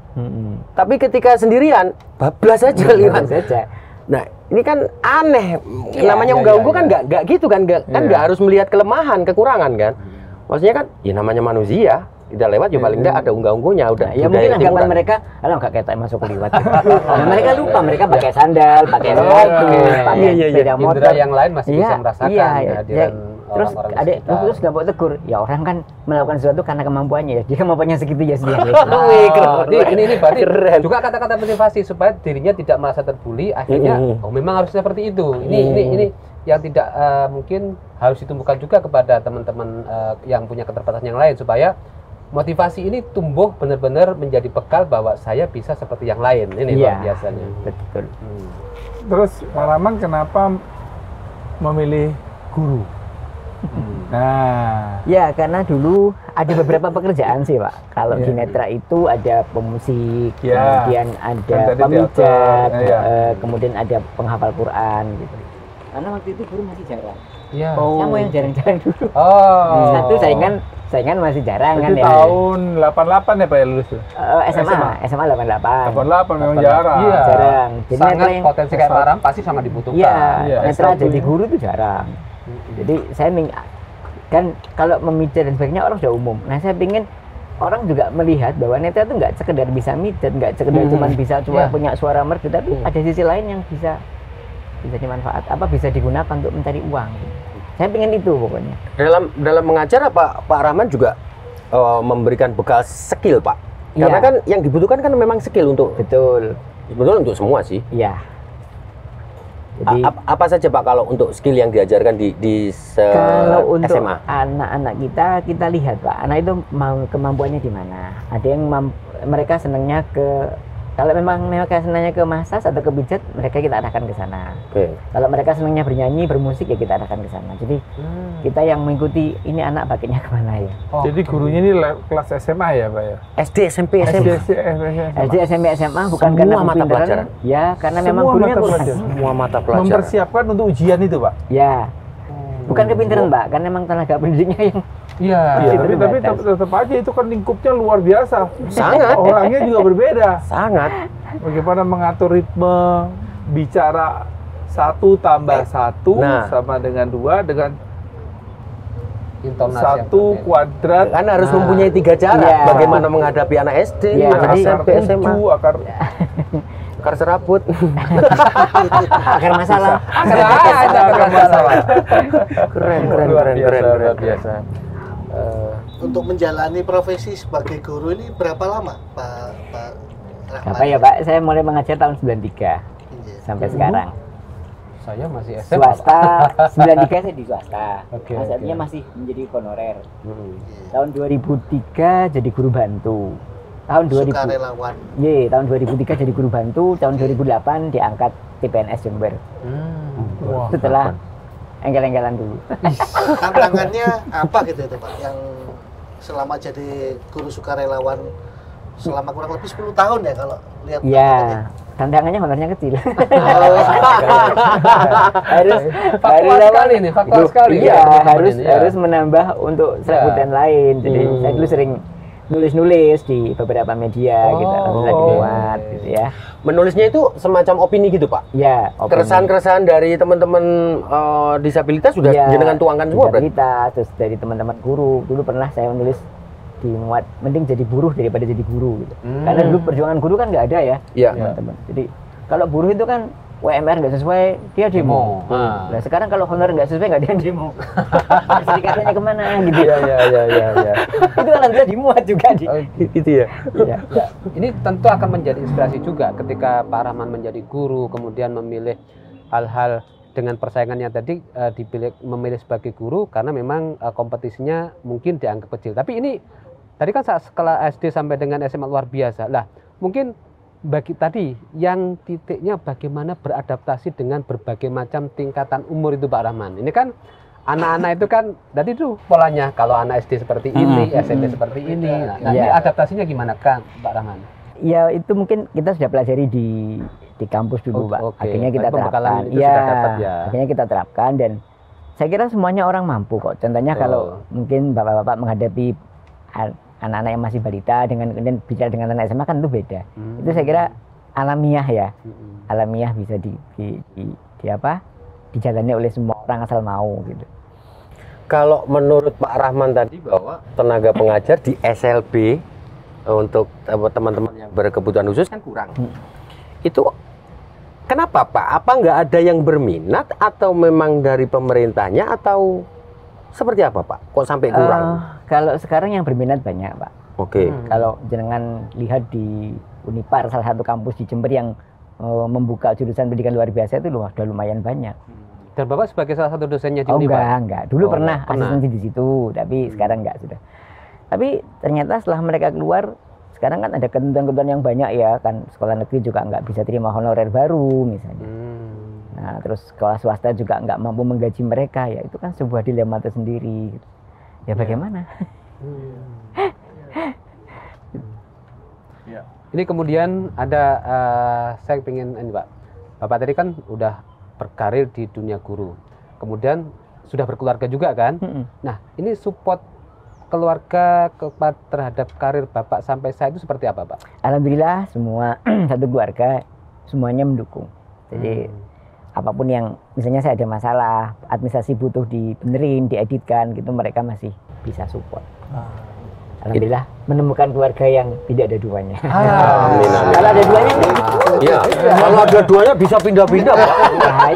Speaker 4: tapi ketika sendirian bablas aja lewat
Speaker 1: saja.
Speaker 4: Nah ini kan aneh, namanya unggah-ungguh kan nggak gitu kan, nggak harus melihat kelemahan, kekurangan kan. Maksudnya kan, ya namanya manusia, tidak lewat ya paling nggak ada unggah-ungguhnya udah.
Speaker 1: Ya mungkin anggapan mereka, nggak kayak masuk liwat. Nah, mereka lupa, mereka pakai sandal, pakai sepatu, pakai sepeda motor.
Speaker 3: Indra yang lain masih bisa merasakan kehadiran
Speaker 1: terus
Speaker 3: orang-orang
Speaker 1: adek
Speaker 3: sekitar.
Speaker 1: terus nggak mau tegur, ya orang kan melakukan sesuatu karena kemampuannya ya, dia kemampuannya segitu ya sendiri.
Speaker 3: Ini berarti juga kata-kata motivasi supaya dirinya tidak merasa terbuli, akhirnya memang harus seperti itu. Ini yang tidak mungkin harus ditumbuhkan juga kepada teman-teman yang punya keterbatasan yang lain, supaya motivasi ini tumbuh benar-benar menjadi bekal bahwa saya bisa seperti yang lain. Ini luar biasanya.
Speaker 1: Betul.
Speaker 2: Terus Pak Rahman kenapa memilih guru? Nah,
Speaker 1: Ya karena dulu ada beberapa pekerjaan sih Pak. Kalau di netra itu ada pemusik, kemudian ada
Speaker 2: Kan tadi
Speaker 1: pemijat,
Speaker 2: teater,
Speaker 1: kemudian ada penghafal Quran gitu. Karena waktu itu guru masih jarang.
Speaker 3: Iya.
Speaker 1: Saya mau yang jarang-jarang dulu. Satu saingan masih jarang kan
Speaker 2: itu
Speaker 1: ya.
Speaker 2: tahun 88 ya Pak ya lulus?
Speaker 1: SMA 88.
Speaker 2: 88 memang jarang.
Speaker 3: Iya.
Speaker 1: Jarang. Jadi
Speaker 3: Sangat
Speaker 1: netra yang
Speaker 3: potensi kayak Pak Ram pasti sangat dibutuhkan.
Speaker 1: Iya, netra
Speaker 2: S1
Speaker 1: jadi guru itu jarang. Jadi saya kan kalau memijat dan sebagainya orang sudah umum. Nah saya ingin orang juga melihat bahwa netra itu nggak sekedar bisa mijat, nggak sekedar cuma bisa punya suara merdu, tapi ada sisi lain yang bisa dimanfaat, bisa digunakan untuk mencari uang. Saya pengen itu pokoknya.
Speaker 4: Dalam mengajar Pak Rahman juga memberikan bekal skill Pak. Karena kan yang dibutuhkan kan memang skill untuk
Speaker 1: Betul
Speaker 4: untuk semua sih.
Speaker 1: Iya. Jadi
Speaker 4: Apa saja Pak kalau untuk skill yang diajarkan di
Speaker 1: kalau untuk
Speaker 4: SMA?
Speaker 1: anak-anak kita lihat Pak, anak itu kemampuannya di mana. Ada yang mereka senangnya kalau memang mereka senangnya ke massage atau ke pijat, mereka kita arahkan ke sana. Kalau mereka senangnya bernyanyi, bermusik, ya kita arahkan ke sana. Jadi kita yang mengikuti ini anak bakatnya kemana ya.
Speaker 2: Jadi gurunya ini kelas SMA ya Pak ya?
Speaker 4: SD, SMP, SMA.
Speaker 1: SD, SMP, SMA bukan
Speaker 4: Semua
Speaker 1: karena
Speaker 4: mata
Speaker 1: kepintaran,
Speaker 4: pelajaran.
Speaker 1: ya karena
Speaker 2: Semua
Speaker 1: memang gurunya
Speaker 2: mata
Speaker 1: kurang.
Speaker 2: pelajaran.
Speaker 4: Semua mata pelajaran.
Speaker 2: Mempersiapkan untuk ujian itu Pak?
Speaker 1: Ya, bukan kepintaran Pak, karena memang tenaga pendidiknya yang
Speaker 3: Iya.
Speaker 2: Iya, tapi
Speaker 1: terbatas.
Speaker 2: tetap aja itu kan lingkupnya luar biasa.
Speaker 4: Sangat.
Speaker 2: Orangnya juga berbeda.
Speaker 4: Sangat.
Speaker 2: Bagaimana mengatur ritme bicara 1 tambah 1
Speaker 4: Nah.
Speaker 2: sama dengan 2 dengan
Speaker 3: Intonasi yang
Speaker 2: 1
Speaker 3: berbeda.
Speaker 2: kuadrat
Speaker 4: Kan harus mempunyai 3 cara
Speaker 1: Iya.
Speaker 4: bagaimana menghadapi anak SD,
Speaker 1: Iya,
Speaker 4: anak
Speaker 1: jadi
Speaker 4: SMP, SMA.
Speaker 2: 7, akar
Speaker 4: Akar serabut.
Speaker 1: Akar masalah.
Speaker 3: Akar masalah.
Speaker 4: Keren,
Speaker 2: luar biasa.
Speaker 5: Untuk menjalani profesi sebagai guru ini berapa lama, Pak Rahman?
Speaker 1: Apa ya Pak? Saya mulai mengajar tahun 93
Speaker 5: Iya.
Speaker 1: sampai sekarang.
Speaker 3: Saya masih SMA.
Speaker 1: Swasta 93 saya di swasta.
Speaker 3: Oke,
Speaker 1: Mas artinya
Speaker 3: oke.
Speaker 1: masih menjadi honorer.
Speaker 4: Hmm.
Speaker 1: Tahun 2003 jadi guru bantu. Tahun 2000.
Speaker 5: Sukarelawan.
Speaker 1: Ye, tahun 2003 jadi guru bantu, tahun 2008 diangkat TPNS Jember.
Speaker 2: Wah,
Speaker 1: Setelah engkel-engkelan dulu.
Speaker 5: Tantangannya apa gitu itu Pak? Yang selama jadi guru sukarelawan selama kurang lebih 10 tahun ya kalau lihat
Speaker 1: Iya, tantangannya honornya kecil. harus
Speaker 3: Faktual
Speaker 1: harus
Speaker 3: sekali nih, faktual sekali.
Speaker 1: Iya,
Speaker 3: ya,
Speaker 1: harus
Speaker 3: teman-teman ini, ya.
Speaker 1: harus menambah untuk serabutan lain. Jadi saya dulu sering nulis-nulis di beberapa media gitu, alhamdulillah dimuat gitu ya.
Speaker 4: Menulisnya itu semacam opini gitu, Pak.
Speaker 1: Ya, opini.
Speaker 4: Keresahan-keresahan dari teman-teman disabilitas sudah
Speaker 1: Iya,
Speaker 4: jenengan tuangkan semua berarti.
Speaker 1: disabilitas, terus dari teman-teman guru. Dulu pernah saya menulis dimuat, mending jadi buruh daripada jadi guru gitu. Karena dulu perjuangan guru kan nggak ada ya,
Speaker 4: Iya.
Speaker 1: teman-teman. Jadi kalau buruh itu kan UMR nggak sesuai, dia demo. Nah sekarang kalau honor nggak sesuai, nggak ada yang demo. Serikatnya kemana gitu.
Speaker 4: Iya.
Speaker 1: Itu alhamdulillah dimuat juga di.
Speaker 4: Gitu ya.
Speaker 1: Iya.
Speaker 3: Ini tentu akan menjadi inspirasi juga ketika Pak Rahman menjadi guru, kemudian memilih hal-hal dengan persaingannya tadi memilih sebagai guru karena memang kompetisinya mungkin dianggap kecil. Tapi ini tadi kan saat sekolah SD sampai dengan SMA luar biasa. Lah, mungkin bagi tadi yang titiknya bagaimana beradaptasi dengan berbagai macam tingkatan umur itu Pak Rahman. Ini kan anak-anak itu kan tadi tuh polanya kalau anak SD seperti ini, SMP seperti ini. Nah, ini
Speaker 1: Iya.
Speaker 3: adaptasinya gimana kan Pak Rahman?
Speaker 1: Ya itu mungkin kita sudah pelajari di kampus dulu, Pak.
Speaker 3: Oke.
Speaker 1: Akhirnya kita
Speaker 3: Tapi pembekalan
Speaker 1: terapkan.
Speaker 3: itu sudah dapat ya.
Speaker 1: Akhirnya kita terapkan dan saya kira semuanya orang mampu kok. Contohnya kalau mungkin bapak-bapak menghadapi anak-anak yang masih balita dengan kemudian bicara dengan anak SMA kan itu beda. Itu saya kira alamiah ya. Alamiah bisa di apa? Dijalani oleh semua orang asal mau gitu.
Speaker 4: Kalau menurut Pak Rahman tadi bahwa tenaga pengajar di SLB untuk teman-teman yang berkebutuhan khusus kan kurang. Itu kenapa Pak? Apa nggak ada yang berminat atau memang dari pemerintahnya atau seperti apa Pak? Kok sampai kurang?
Speaker 1: Kalau sekarang yang berminat banyak, Pak.
Speaker 4: Oke.
Speaker 1: Kalau jenengan lihat di Unipar, salah satu kampus di Jember yang membuka jurusan pendidikan luar biasa itu udah lumayan banyak.
Speaker 3: Dan Bapak sebagai salah satu dosennya di
Speaker 1: Oh
Speaker 3: Unipar?
Speaker 1: enggak. Dulu pernah
Speaker 3: pernah.
Speaker 1: asistensi di situ, tapi sekarang enggak sudah. Tapi ternyata setelah mereka keluar, sekarang kan ada ketentuan-ketentuan yang banyak ya, kan sekolah negeri juga nggak bisa terima honorer baru misalnya. Nah, terus sekolah swasta juga nggak mampu menggaji mereka, ya itu kan sebuah dilema tersendiri. Ya bagaimana?
Speaker 3: Ini kemudian ada, saya ingin ini Pak, Bapak tadi kan udah berkarir di dunia guru, kemudian sudah berkeluarga juga kan? Nah, ini support keluarga terhadap karir Bapak sampai saat itu seperti apa Pak?
Speaker 1: Alhamdulillah semua satu keluarga semuanya mendukung. Jadi apapun yang misalnya saya ada masalah, administrasi butuh dibenerin, dieditkan gitu, mereka masih bisa support. Alhamdulillah menemukan keluarga yang tidak ada duanya.
Speaker 4: Amin.
Speaker 1: Kalau ada duanya enggak gitu.
Speaker 4: Iya. Kalau ada duanya bisa pindah-pindah Pak.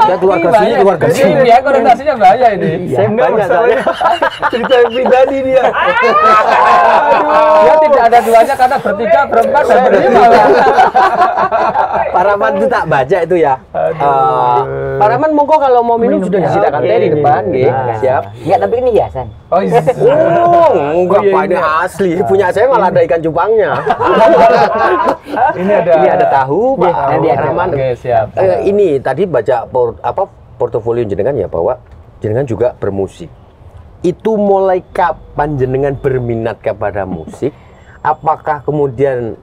Speaker 4: Ya keluarga sini, keluarga sini.
Speaker 3: Ini ya konotasinya bahaya ini.
Speaker 4: Saya banyak soalnya. Cerita yang pribadi dia.
Speaker 3: Ya tidak ada duanya karena bertiga, berempat, dan berlima.
Speaker 4: Pak Rahman itu tak baca itu ya. Pak Rahman monggo kalau mau minum sudah disediakan teh di depan, nggih. Siap.
Speaker 1: Enggak, tapi ini hiasan.
Speaker 3: Oh iya.
Speaker 4: Oh, enggak Pak, ini asli. Punya saya malah ada ikan cupangnya. Ini ada tahu, Pak.
Speaker 1: nanti ada.
Speaker 4: Rahman.
Speaker 3: Oke, siap.
Speaker 4: Ini tadi baca portofolio jenengan ya bahwa jenengan juga bermusik. Itu mulai kapan jenengan berminat kepada musik? Apakah kemudian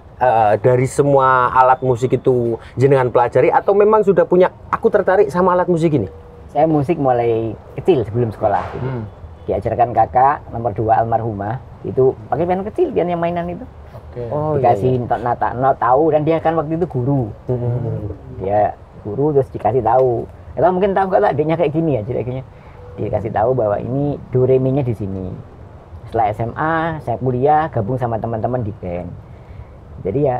Speaker 4: dari semua alat musik itu jenengan pelajari atau memang sudah punya aku tertarik sama alat musik ini?
Speaker 1: Saya musik mulai kecil sebelum sekolah. Gitu. diajarkan kakak nomor 2 almarhumah itu pakai piano kecil, piano yang mainan itu.
Speaker 3: Oh,
Speaker 1: Dikasih not tahu, dan dia kan waktu itu guru. Dia guru terus dikasih tahu. Kalau mungkin tahu kalau adiknya kayak gini ya, jadi akhirnya dikasih tahu bahwa ini do re mi-nya di sini. Setelah SMA, saya kuliah gabung sama teman-teman di band. Jadi ya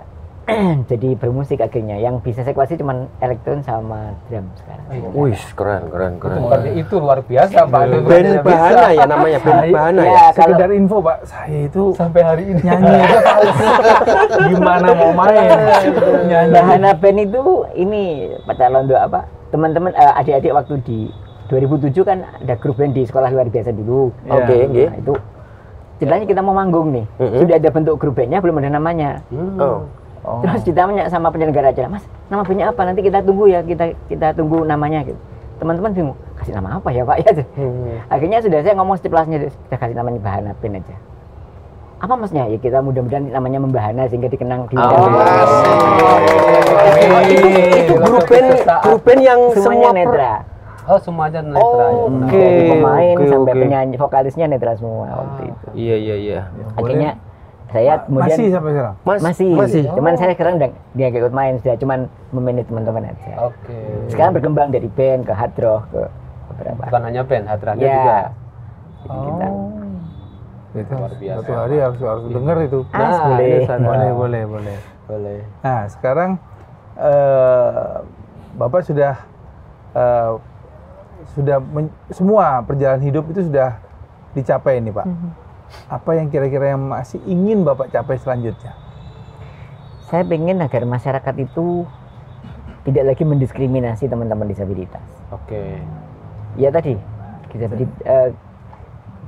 Speaker 1: jadi bermusik akhirnya. Yang bisa saya kuasai cuma elektron sama drum sekarang.
Speaker 4: Wih, keren.
Speaker 3: Itu luar biasa, Pak.
Speaker 4: Band bahana ya namanya, band bahana ya.
Speaker 2: Sekedar info Pak, saya itu
Speaker 3: Sampai hari ini
Speaker 2: nyanyi aja males. Gimana mau main? Nyanyi.
Speaker 1: Bahana band itu ini Pak Calondo apa? Teman-teman adik-adik waktu di 2007 kan ada grup band di sekolah luar biasa dulu.
Speaker 4: Oke.
Speaker 1: Nah, itu ceritanya kita mau manggung nih. Sudah ada bentuk grup bandnya, belum ada namanya. Terus kita tanya sama penyelenggara acara, Mas, nama bandnya apa? Nanti kita tunggu ya, kita tunggu namanya gitu. Teman-teman bingung, kasih nama apa ya Pak ya? Akhirnya sudah saya ngomong stipulasinya, kita kasih namanya Bahana Band aja. Apa maksudnya? Ya kita mudah-mudahan namanya membahana sehingga dikenang di
Speaker 4: Itu grup band yang
Speaker 1: semuanya netra.
Speaker 3: Oh, semuanya netra.
Speaker 1: Dari pemain sampai penyanyi, vokalisnya netra semua waktu itu.
Speaker 4: Iya.
Speaker 1: Akhirnya saya kemudian
Speaker 2: Masih sampai sekarang?
Speaker 1: masih. Cuman saya sekarang dia nggak ikut main, sudah cuman memanage teman-teman aja.
Speaker 3: Oke.
Speaker 1: Sekarang berkembang dari band ke hard rock ke beberapa.
Speaker 3: Bukan hanya band, hadrahnya
Speaker 1: Ya.
Speaker 3: juga.
Speaker 1: Jadi kita
Speaker 2: Itu
Speaker 3: Luar biasa.
Speaker 2: suatu hari harus dengar itu.
Speaker 1: boleh.
Speaker 3: ini sana.
Speaker 2: Boleh. Nah, sekarang Bapak sudah semua perjalanan hidup itu sudah dicapai nih Pak. Apa yang kira-kira yang masih ingin Bapak capai selanjutnya?
Speaker 1: Saya pengen agar masyarakat itu tidak lagi mendiskriminasi teman-teman disabilitas.
Speaker 3: Oke.
Speaker 1: Ya tadi,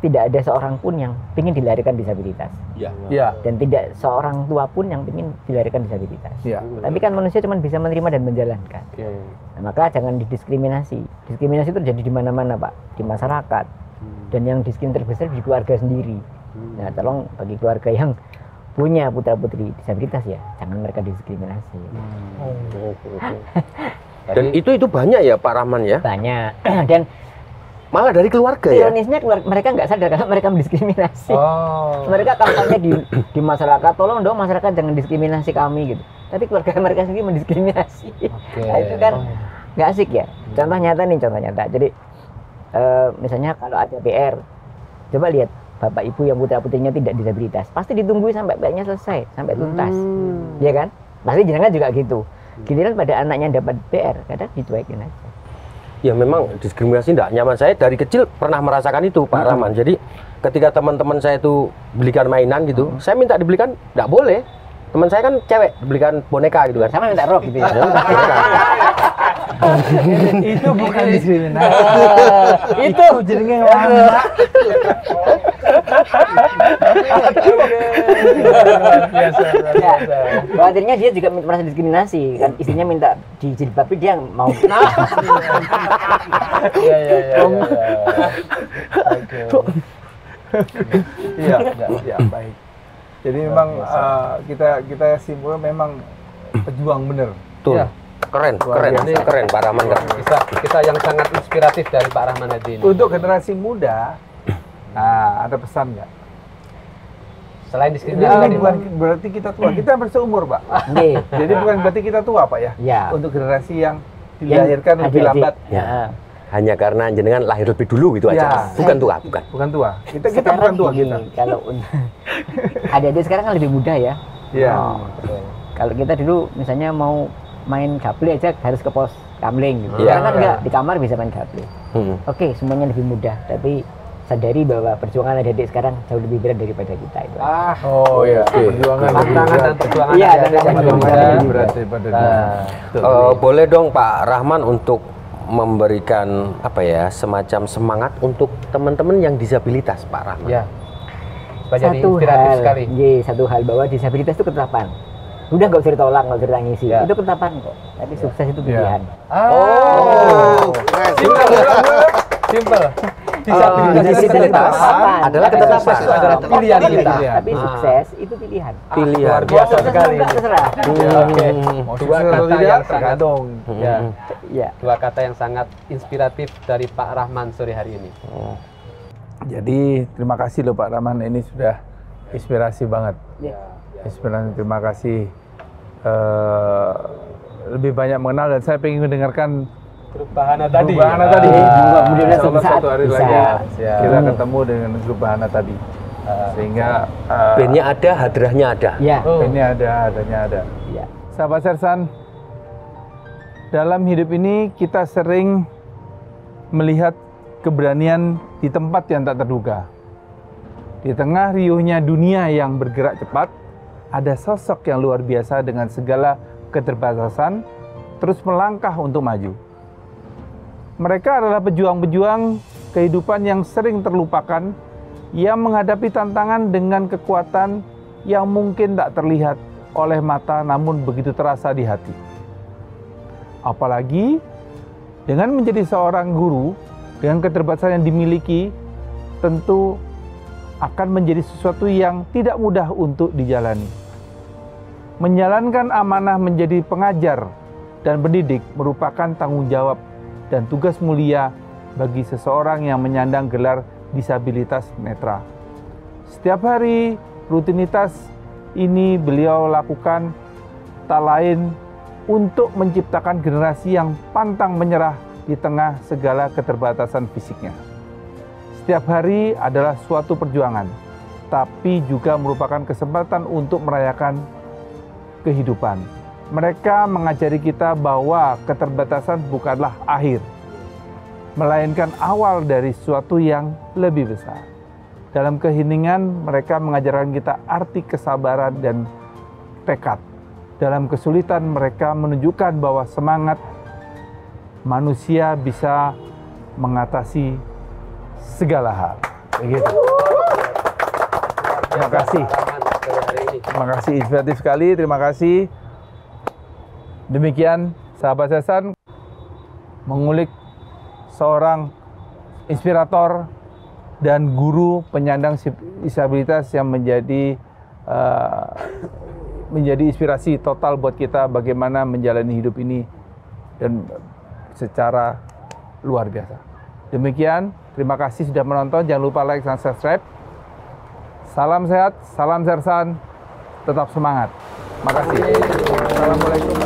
Speaker 1: tidak ada seorang pun yang ingin dilahirkan disabilitas.
Speaker 2: Ya.
Speaker 1: Dan tidak seorang tua pun yang ingin dilahirkan disabilitas.
Speaker 2: Ya.
Speaker 1: Tapi kan manusia cuma bisa menerima dan menjalankan.
Speaker 3: Oke.
Speaker 1: Nah, maka jangan didiskriminasi. Diskriminasi itu terjadi di mana-mana Pak, di masyarakat. Dan yang diskriminasi terbesar di keluarga sendiri. Nah, tolong bagi keluarga yang punya putra-putri disabilitas ya, jangan mereka diskriminasi.
Speaker 4: Dan itu banyak ya Pak Rahman ya?
Speaker 1: Banyak. Dan
Speaker 4: Malah dari keluarga ya?
Speaker 1: ironisnya mereka nggak sadar kalau mereka mendiskriminasi.
Speaker 3: Oh.
Speaker 1: Mereka kampanye di masyarakat, tolong dong masyarakat jangan diskriminasi kami gitu. Tapi keluarga mereka sendiri mendiskriminasi. Nah, itu kan nggak asik ya. Contoh nyata. Jadi misalnya kalau ada PR, coba lihat bapak ibu yang putra putrinya tidak disabilitas, pasti ditunggu sampai PR-nya selesai, sampai tuntas, ya kan? Pasti jenengan juga gitu. Giliran pada anaknya dapat PR, kadang dicuekin aja.
Speaker 4: Ya memang diskriminasi tidak nyaman. Saya dari kecil pernah merasakan itu Pak Rahman. Jadi ketika teman-teman saya itu belikan mainan gitu, saya minta dibelikan, tidak boleh. Teman saya kan cewek, dibelikan boneka gitu kan.
Speaker 1: Sama minta rok gitu ya.
Speaker 2: Itu bukan diskriminasi. Itu jenenge lama.
Speaker 1: Ya, khawatirnya dia juga merasa diskriminasi kan, istrinya minta dijilbabi dia mau.
Speaker 2: Iya, baik. Jadi memang kita simpulkan memang pejuang bener.
Speaker 4: Betul.
Speaker 3: Ya.
Speaker 4: Keren
Speaker 2: biasa.
Speaker 4: keren Pak Rahman.
Speaker 3: Kita yang sangat inspiratif dari Pak Rahman Hadi ini.
Speaker 2: Untuk generasi muda, ada pesan nggak?
Speaker 3: Selain
Speaker 2: Ini
Speaker 3: diskriminasi tadi,
Speaker 2: bukan berarti kita tua, kita berseumur Pak.
Speaker 1: Nggih.
Speaker 2: Jadi bukan berarti kita tua Pak ya.
Speaker 1: Ya.
Speaker 2: Untuk generasi yang dilahirkan lebih
Speaker 1: adik-adik.
Speaker 2: lambat,
Speaker 1: Ya.
Speaker 4: Hanya karena jenengan lahir lebih dulu gitu
Speaker 2: Ya.
Speaker 4: aja. Bukan tua, bukan.
Speaker 2: bukan tua. Kita
Speaker 1: Sekarang
Speaker 2: bukan tua
Speaker 1: gini,
Speaker 2: kita.
Speaker 1: kalau adik-adik sekarang kan lebih muda ya.
Speaker 2: Iya.
Speaker 1: Kalau kita dulu misalnya mau main gaple aja harus ke pos kamling gitu.
Speaker 4: Iya.
Speaker 1: Sekarang kan enggak, di kamar bisa main gaple. Oke, semuanya lebih mudah, tapi sadari bahwa perjuangan adik-adik sekarang jauh lebih berat daripada kita itu.
Speaker 2: Oh iya, perjuangan lebih
Speaker 3: tantangan
Speaker 2: berat.
Speaker 3: dan perjuangan
Speaker 1: Iya,
Speaker 3: adik-adik
Speaker 1: tantangan
Speaker 3: yang
Speaker 1: dan
Speaker 3: lebih
Speaker 1: perjuangan
Speaker 3: muda.
Speaker 2: Lebih berat daripada Betul.
Speaker 4: Boleh dong Pak Rahman untuk memberikan apa ya semacam semangat untuk teman-teman yang disabilitas Pak Rahman.
Speaker 3: Ya. Supaya jadi inspiratif sekali.
Speaker 1: Satu hal bahwa disabilitas itu ketetapan. Udah nggak usah ditolak, nggak usah ditangisi.
Speaker 3: Ya.
Speaker 1: Itu ketetapan kok. Tapi sukses itu pilihan.
Speaker 3: Simple.
Speaker 1: Disabilitas itu ketetapan.
Speaker 4: adalah ketetapan.
Speaker 3: Sukses itu adalah pilihan kita.
Speaker 1: Tapi sukses itu pilihan.
Speaker 4: Pilihan.
Speaker 3: Luar biasa
Speaker 1: Sukses
Speaker 3: sekali.
Speaker 1: enggak terserah.
Speaker 3: Oke.
Speaker 2: Mau
Speaker 3: Dua
Speaker 2: sukses atau
Speaker 3: kata
Speaker 2: tidak
Speaker 3: yang sangat
Speaker 2: tergantung.
Speaker 3: ya,
Speaker 1: Ya.
Speaker 3: dua kata yang sangat inspiratif dari Pak Rahman sore hari ini.
Speaker 2: Jadi terima kasih loh Pak Rahman, ini sudah inspirasi banget. Inspirasi, terima kasih. Lebih banyak mengenal dan saya ingin mendengarkan
Speaker 3: Grup Bahana tadi.
Speaker 1: Mudah-mudahan
Speaker 2: Insya
Speaker 1: suatu
Speaker 2: Allah
Speaker 1: saat
Speaker 2: suatu hari
Speaker 1: bisa.
Speaker 2: lagi kita ketemu dengan grup Bahana tadi. Sehingga
Speaker 4: Bandnya ada, hadrahnya ada.
Speaker 1: Ya.
Speaker 2: ini adanya ada.
Speaker 1: Ya.
Speaker 2: Sahabat Sersan, dalam hidup ini kita sering melihat keberanian di tempat yang tak terduga. Di tengah riuhnya dunia yang bergerak cepat, ada sosok yang luar biasa dengan segala keterbatasan, terus melangkah untuk maju. Mereka adalah pejuang-pejuang kehidupan yang sering terlupakan, yang menghadapi tantangan dengan kekuatan yang mungkin tak terlihat oleh mata namun begitu terasa di hati. Apalagi dengan menjadi seorang guru dengan keterbatasan yang dimiliki, tentu akan menjadi sesuatu yang tidak mudah untuk dijalani. Menjalankan amanah menjadi pengajar dan pendidik merupakan tanggung jawab dan tugas mulia bagi seseorang yang menyandang gelar disabilitas netra. Setiap hari rutinitas ini beliau lakukan tak lain untuk menciptakan generasi yang pantang menyerah di tengah segala keterbatasan fisiknya. Setiap hari adalah suatu perjuangan, tapi juga merupakan kesempatan untuk merayakan kehidupan. Mereka mengajari kita bahwa keterbatasan bukanlah akhir, melainkan awal dari sesuatu yang lebih besar. Dalam keheningan, mereka mengajarkan kita arti kesabaran dan tekad. Dalam kesulitan, mereka menunjukkan bahwa semangat manusia bisa mengatasi segala hal. Begitu. Terima kasih. Terima kasih, inspiratif sekali. Terima kasih. Demikian, sahabat Sersan, mengulik seorang inspirator dan guru penyandang disabilitas yang menjadi inspirasi total buat kita bagaimana menjalani hidup ini dan secara luar biasa. Demikian, terima kasih sudah menonton. Jangan lupa like dan subscribe. Salam sehat, salam Sersan, tetap semangat. Makasih. Assalamualaikum.